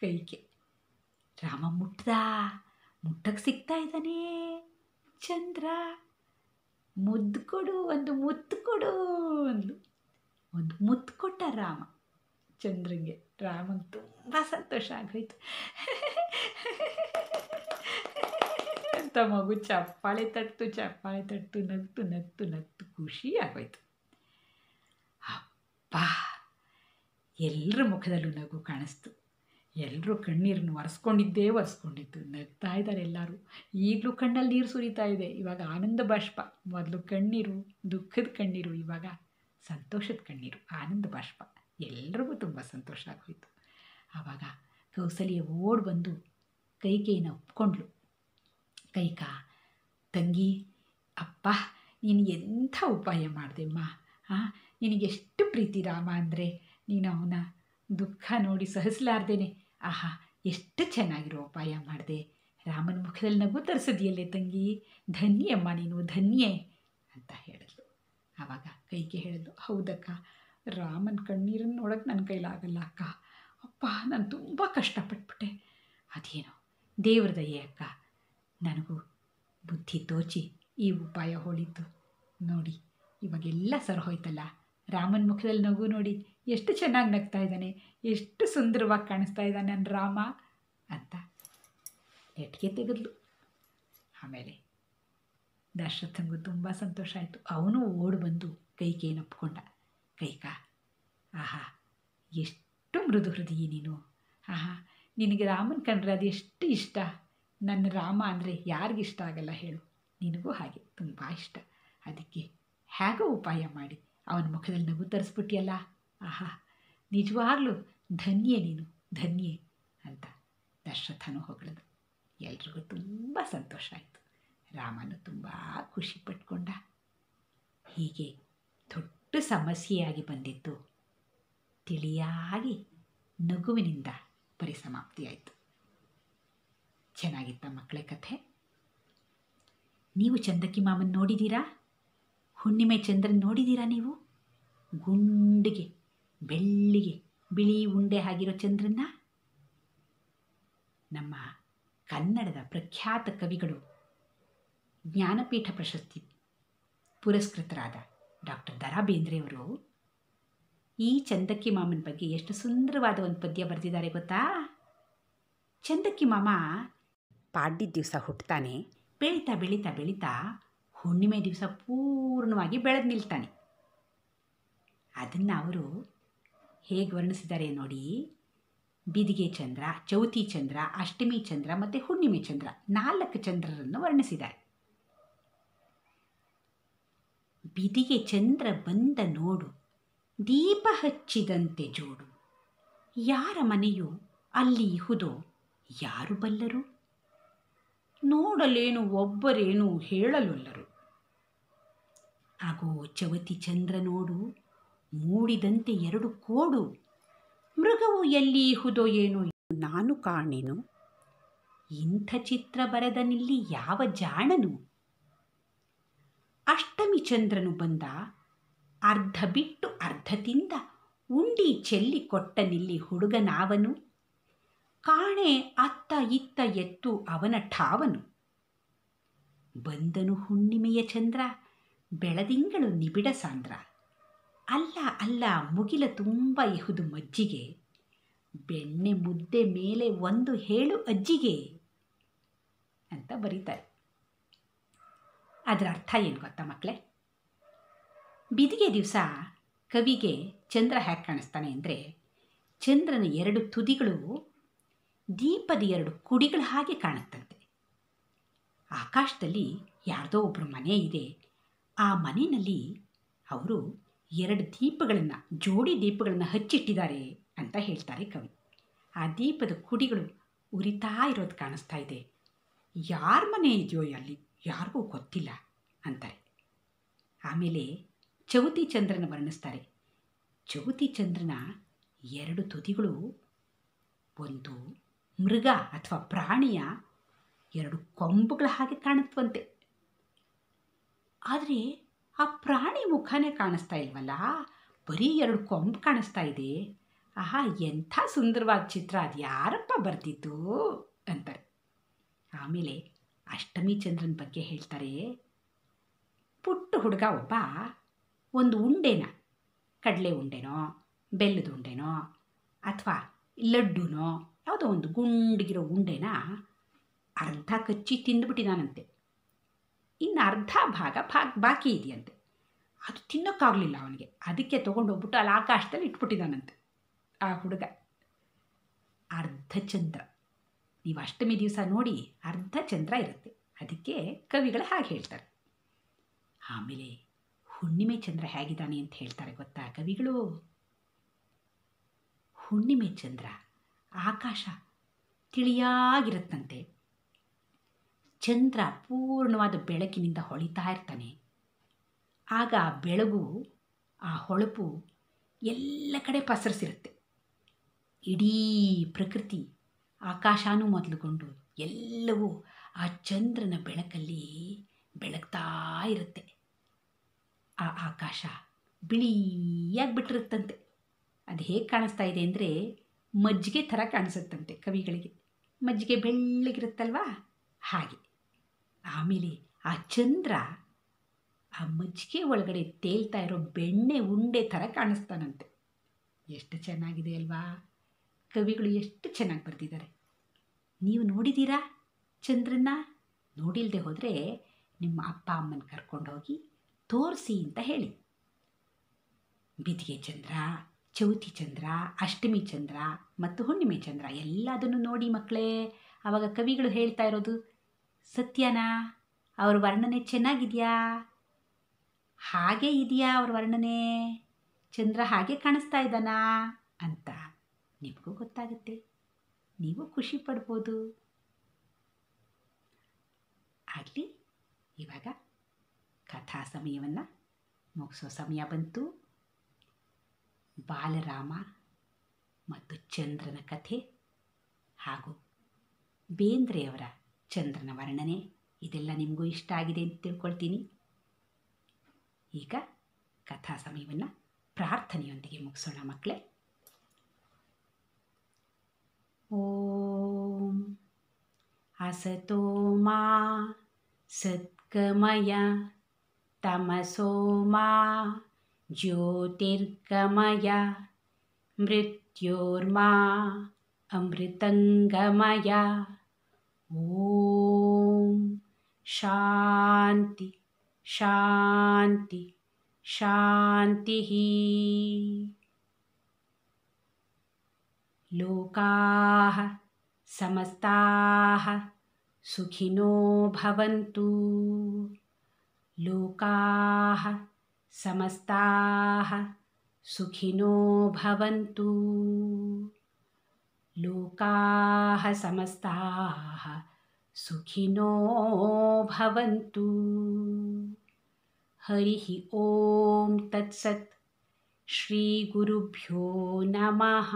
ಕೈಕೆ. ರಾಮ ಮುಟ್ಟಕ್ಕೆ ಸಿಗ್ತಾ ಇದ್ದಾನೆ ಚಂದ್ರ. ಮುದ್ದು ಕೊಡು, ಒಂದು ಮುತ್ತು ಕೊಡು ಅಂದ್ಲು. ಒಂದು ಮುತ್ತು ಕೊಟ್ಟ ರಾಮ ಚಂದ್ರಂಗೆ. ರಾಮಂಗೆ ತುಂಬ ಸಂತೋಷ ಆಗೋಯ್ತು. ಅಂತ ಮಗು ಚಪ್ಪಾಳೆ ತಟ್ಟು ನಗ್ತು ಖುಷಿ ಆಗೋಯ್ತು. ಅಪ್ಪ, ಎಲ್ಲರ ಮುಖದಲ್ಲೂ ನಗು ಕಾಣಿಸ್ತು. ಎಲ್ಲರೂ ಕಣ್ಣೀರನ್ನು ಒರೆಸ್ಕೊಂಡಿದ್ದು ನಗ್ತಾ ಇದ್ದಾರೆ ಎಲ್ಲರೂ. ಈಗಲೂ ಕಣ್ಣಲ್ಲಿ ನೀರು ಸುರಿತಾ ಇದೆ. ಇವಾಗ ಆನಂದ ಬಾಷ್ಪ. ಮೊದಲು ಕಣ್ಣೀರು, ದುಃಖದ ಕಣ್ಣೀರು, ಇವಾಗ ಸಂತೋಷದ ಕಣ್ಣೀರು, ಆನಂದ ಬಾಷ್ಪ. ಎಲ್ರಿಗೂ ತುಂಬ ಸಂತೋಷ ಆಗೋಯಿತು. ಆವಾಗ ಕೌಸಲ್ಯ ಓಡಿ ಬಂದು ಕೈಕೇಯಿನ ಒಪ್ಕೊಂಡ್ಳು. ಕೈಕ, ತಂಗಿ, ಅಪ್ಪ, ನೀನು ಎಂಥ ಉಪಾಯ ಮಾಡಿದೆಮ್ಮ. ನಿನಗೆಷ್ಟು ಪ್ರೀತಿ ರಾಮ ಅಂದರೆ, ನೀನು ಅವನ ದುಃಖ ನೋಡಿ ಸಹಿಸಲಾರ್ದೇನೆ, ಆಹಾ ಎಷ್ಟು ಚೆನ್ನಾಗಿರೋ ಉಪಾಯ ಮಾಡಿದೆ. ರಾಮನ ಮುಖದಲ್ಲಿ ನಗು ತರಿಸಿದೆಯಲ್ಲೇ ತಂಗಿ, ಧನ್ಯಮ್ಮ ನೀನು, ಧನ್ಯೆ ಅಂತ ಹೇಳಿದ್ಲು. ಆವಾಗ ಕೈಗೆ ಹೇಳಿದ್ಲು, ಹೌದಕ್ಕ, ರಾಮನ ಕಣ್ಣೀರನ್ನು ನೋಡೋಕ್ಕೆ ನನ್ನ ಕೈಲಾಗಲ್ಲ ಅಕ್ಕ. ಅಪ್ಪ, ನಾನು ತುಂಬ ಕಷ್ಟಪಟ್ಬಿಟ್ಟೆ. ಅದೇನೋ ದೇವ್ರ ದಯೆ ಅಕ್ಕ, ನನಗೂ ಬುದ್ಧಿ ತೋಚಿ ಈ ಉಪಾಯ ಹೊಳಿತು ನೋಡಿ, ಇವಾಗೆಲ್ಲ ಸರಿ ಹೋಯ್ತಲ್ಲ, ರಾಮನ ಮುಖದಲ್ಲಿ ನಗು ನೋಡಿ, ಎಷ್ಟು ಚೆನ್ನಾಗಿ ನಗ್ತಾ ಇದ್ದಾನೆ, ಎಷ್ಟು ಸುಂದರವಾಗಿ ಕಾಣಿಸ್ತಾ ಇದ್ದಾನೆ ನನ್ನ ರಾಮ ಅಂತ ನೆಟ್ಟಿಗೆ ತೆಗೆದ್ಲು. ಆಮೇಲೆ ದಶರಥನಿಗೂ ತುಂಬ ಸಂತೋಷ ಆಯಿತು. ಅವನು ಓಡಿ ಬಂದು ಕೈಕೇಯನ್ನು ಒಪ್ಕೊಂಡ. ಕೈಕ, ಆಹಾ ಎಷ್ಟು ಮೃದು ಹೃದಯಿ ನೀನು, ಆಹಾ ನಿನಗೆ ರಾಮನ ಕಂಡ್ರೆ ಅದು ಎಷ್ಟು ಇಷ್ಟ. ನನ್ನ ರಾಮ ಅಂದರೆ ಯಾರಿಗಿಷ್ಟ ಆಗಲ್ಲ ಹೇಳು, ನಿನಗೂ ಹಾಗೆ ತುಂಬ ಇಷ್ಟ. ಅದಕ್ಕೆ ಹೇಗೋ ಉಪಾಯ ಮಾಡಿ ಅವನ ಮುಖದಲ್ಲಿ ನಗು ತರಿಸ್ಬಿಟ್ಟಿಯಲ್ಲ, ಆಹಾ ನಿಜವಾಗ್ಲೂ ಧನ್ಯೆ ನೀನು, ಧನ್ಯೆ ಅಂತ ದಶರಥನೂ ಹೊಗಳಿದ. ಎಲ್ರಿಗೂ ತುಂಬ ಸಂತೋಷ ಆಯಿತು. ರಾಮನು ತುಂಬ ಖುಷಿ ಪಟ್ಕೊಂಡ. ಹೀಗೆ ದೊಡ್ಡ ಸಮಸ್ಯೆಯಾಗಿ ಬಂದಿದ್ದು ತಿಳಿಯಾಗಿ ನಗುವಿನಿಂದ ಪರಿಸಮಾಪ್ತಿಯಾಯಿತು. ಚೆನ್ನಾಗಿತ್ತ ಮಕ್ಕಳೇ ಕಥೆ? ನೀವು ಚಂದಕ್ಕಿ ಮಾಮನ ನೋಡಿದ್ದೀರಾ? ಹುಣ್ಣಿಮೆ ಚಂದ್ರನ ನೋಡಿದ್ದೀರಾ ನೀವು? ಗುಂಡಿಗೆ ಬೆಳ್ಳಿಗೆ ಬಿಳಿ ಉಂಡೆ ಆಗಿರೋ ಚಂದ್ರನ್ನ. ನಮ್ಮ ಕನ್ನಡದ ಪ್ರಖ್ಯಾತ ಕವಿಗಳು, ಜ್ಞಾನಪೀಠ ಪ್ರಶಸ್ತಿ ಪುರಸ್ಕೃತರಾದ ಡಾಕ್ಟರ್ ದ ರಾ ಬೇಂದ್ರೆಯವರು ಈ ಚಂದಕ್ಕಿ ಮಾಮನ ಬಗ್ಗೆ ಎಷ್ಟು ಸುಂದರವಾದ ಒಂದು ಪದ್ಯ ಬರೆದಿದ್ದಾರೆ ಗೊತ್ತಾ? ಚಂದಕ್ಕಿ ಮಾಮ ಪಾಡ್ಯದ ದಿವಸ ಹುಟ್ಟುತ್ತಾನೆ. ಬೆಳೀತಾ ಬೆಳೀತಾ ಬೆಳೀತಾ ಹುಣ್ಣಿಮೆ ದಿವಸ ಪೂರ್ಣವಾಗಿ ಬೆಳೆದು ನಿಲ್ತಾನೆ. ಅದನ್ನು ಅವರು ಹೇಗೆ ವರ್ಣಿಸಿದ್ದಾರೆ ನೋಡಿ. ಬಿದಿಗೆ ಚಂದ್ರ, ಚೌತಿ ಚಂದ್ರ, ಅಷ್ಟಮಿ ಚಂದ್ರ ಮತ್ತು ಹುಣ್ಣಿಮೆ ಚಂದ್ರ, 4 ಚಂದ್ರರನ್ನು ವರ್ಣಿಸಿದ್ದಾರೆ. ಬಿದಿಗೆ ಚಂದ್ರ ಬಂದ ನೋಡು, ದೀಪ ಹಚ್ಚಿದಂತೆ ಜೋಡು, ಯಾರ ಮನೆಯು ಅಲ್ಲಿ ಇಹುದೋ ಯಾರು ಬಲ್ಲರು, ನೋಡಲೇನು ಒಬ್ಬರೇನು ಹೇಳಲೊಲ್ಲರು. ಆಗೋ ಚವತಿ ಚಂದ್ರ ನೋಡು, ಮೂಡಿದಂತೆ 2 ಕೋಡು, ಮೃಗವು ಎಲ್ಲಿ ಇಹುದೋ ಏನು ನಾನು ಕಾಣೆನು, ಇಂಥ ಚಿತ್ರ ಬರೆದನಿಲ್ಲಿ ಯಾವ ಜಾಣನು. ಅಷ್ಟಮಿ ಚಂದ್ರನು ಬಂದ, ಅರ್ಧ ಬಿಟ್ಟು ಅರ್ಧ ತಿಂದ, ಉಂಡಿ ಚೆಲ್ಲಿ ಕೊಟ್ಟನಿಲ್ಲಿ ಹುಡುಗನಾವನು, ಕಾಣೆ ಅತ್ತ ಇತ್ತ ಎತ್ತು ಅವನ ಠಾವನು. ಬಂದನು ಹುಣ್ಣಿಮೆಯ ಚಂದ್ರ, ಬೆಳದಿಂಗಳು ನಿಬಿಡ ಸಾಂದ್ರ, ಅಲ್ಲ ಅಲ್ಲ ಮುಗಿಲ ತುಂಬ ಇಹುದು ಮಜ್ಜಿಗೆ, ಬೆಣ್ಣೆ ಮುದ್ದೆ ಮೇಲೆ ಒಂದು ಹೇಳು ಅಜ್ಜಿಗೆ ಅಂತ ಬರೀತಾರೆ. ಅದರ ಅರ್ಥ ಏನು ಗೊತ್ತಾ ಮಕ್ಕಳೇ? ಬಿದಿಗೆ ದಿವಸ ಕವಿಗೆ ಚಂದ್ರ ಹೇಗೆ ಕಾಣಿಸ್ತಾನೆ ಅಂದರೆ, ಚಂದ್ರನ 2 ತುದಿಗಳು ದೀಪದ 2 ಕುಡಿಗಳ ಹಾಗೆ ಕಾಣುತ್ತಂತೆ. ಆಕಾಶದಲ್ಲಿ ಯಾರ್ದೋ ಒಬ್ಬರು ಮನೆ ಇದೆ. ಆ ಮನೆಯಲ್ಲಿ ಅವರು 2 ದೀಪಗಳನ್ನು, ಜೋಡಿ ದೀಪಗಳನ್ನು ಹಚ್ಚಿಟ್ಟಿದ್ದಾರೆ ಅಂತ ಹೇಳ್ತಾರೆ ಕವಿ. ಆ ದೀಪದ ಕುಡಿಗಳು ಉರಿತಾ ಇರೋದು ಕಾಣಿಸ್ತಾ ಇದೆ. ಯಾರ ಮನೆ ಇದೆಯೋ ಅಲ್ಲಿ ಯಾರಿಗೂ ಗೊತ್ತಿಲ್ಲ ಅಂತಾರೆ. ಆಮೇಲೆ ಚೌತಿ ಚಂದ್ರನ ವರ್ಣಿಸ್ತಾರೆ. ಚೌತಿ ಚಂದ್ರನ 2 ತುದಿಗಳು ಒಂದು ಮೃಗ ಅಥವಾ ಪ್ರಾಣಿಯ 2 ಕೊಂಬುಗಳ ಹಾಗೆ ಕಾಣುತ್ತವಂತೆ. ಆದರೆ ಆ ಪ್ರಾಣಿ ಮುಖನೇ ಕಾಣಿಸ್ತಾ ಇಲ್ವಲ್ಲ, ಬರೀ 2 ಕೊಂಬು ಕಾಣಿಸ್ತಾ ಇದೆ. ಆಹಾ ಎಂಥ ಸುಂದರವಾದ ಚಿತ್ರ, ಅದು ಯಾರಪ್ಪ ಬರ್ತಿತ್ತು ಅಂತಾರೆ. ಆಮೇಲೆ ಅಷ್ಟಮಿ ಚಂದ್ರನ ಬಗ್ಗೆ ಹೇಳ್ತಾರೆ. ಪುಟ್ಟ ಹುಡುಗ ಒಬ್ಬ ಒಂದು ಉಂಡೆನ, ಕಡಲೆ ಉಂಡೆನೋ ಬೆಲ್ಲದ ಉಂಡೆನೋ ಅಥವಾ ಲಡ್ಡುನೋ ಯಾವುದೋ ಒಂದು ಗುಂಡಿಗಿರೋ ಉಂಡೆನ ಅರ್ಧ ಕಚ್ಚಿ ತಿಂದುಬಿಟ್ಟಿದಾನಂತೆ. ಇನ್ನು ಅರ್ಧ ಭಾಗ ಬಾಕಿ ಇದೆಯಂತೆ. ಅದು ತಿನ್ನೋಕ್ಕಾಗಲಿಲ್ಲ ಅವನಿಗೆ. ಅದಕ್ಕೆ ತೊಗೊಂಡೋಗ್ಬಿಟ್ಟು ಅಲ್ಲಿ ಆಕಾಶದಲ್ಲಿ ಇಟ್ಬಿಟ್ಟಿದ್ದಾನಂತೆ ಆ ಹುಡುಗ. ಅರ್ಧ ಚಂದ್ರ, ನೀವು ಅಷ್ಟಮಿ ದಿವಸ ನೋಡಿ ಅರ್ಧ ಚಂದ್ರ ಇರುತ್ತೆ. ಅದಕ್ಕೆ ಕವಿಗಳು ಹಾಗೆ ಹೇಳ್ತಾರೆ. ಆಮೇಲೆ ಹುಣ್ಣಿಮೆ ಚಂದ್ರ ಹೇಗಿದ್ದಾನೆ ಅಂತ ಹೇಳ್ತಾರೆ ಗೊತ್ತಾ ಕವಿಗಳು? ಹುಣ್ಣಿಮೆ ಚಂದ್ರ ಆಕಾಶ ತಿಳಿಯಾಗಿರುತ್ತಂತೆ. ಚಂದ್ರ ಪೂರ್ಣವಾದ ಬೆಳಕಿನಿಂದ ಹೊಳಿತಾ ಇರ್ತಾನೆ. ಆಗ ಆ ಬೆಳಗು, ಆ ಹೊಳಪು ಎಲ್ಲ ಕಡೆ ಪಸರಿಸಿರುತ್ತೆ. ಇಡೀ ಪ್ರಕೃತಿ, ಆಕಾಶನೂ ಮೊದಲುಗೊಂಡು ಎಲ್ಲವೂ ಆ ಚಂದ್ರನ ಬೆಳಕಲ್ಲಿ ಬೆಳಗ್ತಾ ಇರುತ್ತೆ. ಆ ಆಕಾಶ ಬಿಳಿಯಾಗಿಬಿಟ್ಟಿರುತ್ತಂತೆ. ಅದು ಹೇಗೆ ಕಾಣಿಸ್ತಾ ಇದೆ ಅಂದರೆ ಮಜ್ಜಿಗೆ ಥರ ಕಾಣಿಸುತ್ತಂತೆ ಕವಿಗಳಿಗೆ. ಮಜ್ಜಿಗೆ ಬೆಳ್ಳಗಿರುತ್ತಲ್ವಾ ಹಾಗೆ. ಆಮೇಲೆ ಆ ಚಂದ್ರ ಆ ಮಜ್ಜಿಗೆ ಒಳಗಡೆ ತೇಲ್ತಾ ಇರೋ ಬೆಣ್ಣೆ ಉಂಡೆ ಥರ ಕಾಣಿಸ್ತಾನಂತೆ. ಎಷ್ಟು ಚೆನ್ನಾಗಿದೆ ಅಲ್ವಾ? ಕವಿಗಳು ಎಷ್ಟು ಚೆನ್ನಾಗಿ ಬರೆದಿದ್ದಾರೆ. ನೀವು ನೋಡಿದ್ದೀರಾ ಚಂದ್ರನ್ನ? ನೋಡಿಲ್ಲದೆ ಹೋದರೆ ನಿಮ್ಮ ಅಪ್ಪ ಅಮ್ಮನ ಕರ್ಕೊಂಡೋಗಿ ತೋರಿಸಿ ಅಂತ ಹೇಳಿ. ಬಿದಿಗೆ ಚಂದ್ರ, ಚೌತಿ ಚಂದ್ರ, ಅಷ್ಟಮಿ ಚಂದ್ರ ಮತ್ತು ಹುಣ್ಣಿಮೆ ಚಂದ್ರ ಎಲ್ಲದನ್ನು ನೋಡಿ ಮಕ್ಕಳೇ. ಆವಾಗ ಕವಿಗಳು ಹೇಳ್ತಾ ಇರೋದು ಸತ್ಯನಾ? ಅವ್ರ ವರ್ಣನೆ ಚೆನ್ನಾಗಿದೆಯಾ? ಹಾಗೆ ಇದೆಯಾ ಅವ್ರ ವರ್ಣನೆ? ಚಂದ್ರ ಹಾಗೆ ಕಾಣಿಸ್ತಾ ಇದ್ದಾನಾ ಅಂತ ನಿಮಗೂ ಗೊತ್ತಾಗುತ್ತೆ. ನೀವು ಖುಷಿ ಪಡ್ಬೋದು. ಆಗಲಿ, ಇವಾಗ ಕಥಾ ಸಮಯವನ್ನು ಮುಗಿಸೋ ಸಮಯ ಬಂತು. ಬಾಲರಾಮ ಮತ್ತು ಚಂದ್ರನ ಕಥೆ ಹಾಗೂ ಬೇಂದ್ರೆಯವರ ಚಂದ್ರನ ವರ್ಣನೆ ಇದೆಲ್ಲ ನಿಮಗೂ ಇಷ್ಟ ಆಗಿದೆ ಅಂತ ತಿಳ್ಕೊಳ್ತೀನಿ. ಈಗ ಕಥಾ ಸಮಯವನ್ನು ಪ್ರಾರ್ಥನೆಯೊಂದಿಗೆ ಮುಗಿಸೋಣ ಮಕ್ಕಳೇ. ಓಂ ಅಸತೋ ಮಾ ಸದ್ಗಮಯ ತಮಸೋ ಮಾ ಜ್ಯೋತಿರ್ಗಮಯ ಮೃತ್ಯೋರ್ಮಾ ಅಮೃತಂಗಮಯ. ಓಂ ಶಾಂತಿ ಶಾಂತಿ ಶಾಂತಿ. ಲೋಕಾಃ ಸಮಸ್ತಾಃ ಸುಖಿನೋ ಭವಂತು. ಲೋಕಾಃ ಸಮಸ್ತಾಃ ಸುಖಿನೋ ಭವಂತು. ಲೋಕಾಃ ಸಮಸ್ತಾಃ ಸುಖಿನೋ ಭವಂತು. ಹರಿಃ ಓಂ ತತ್ಸತ್. ಶ್ರೀ ಗುರುಭ್ಯೋ ನಮಃ.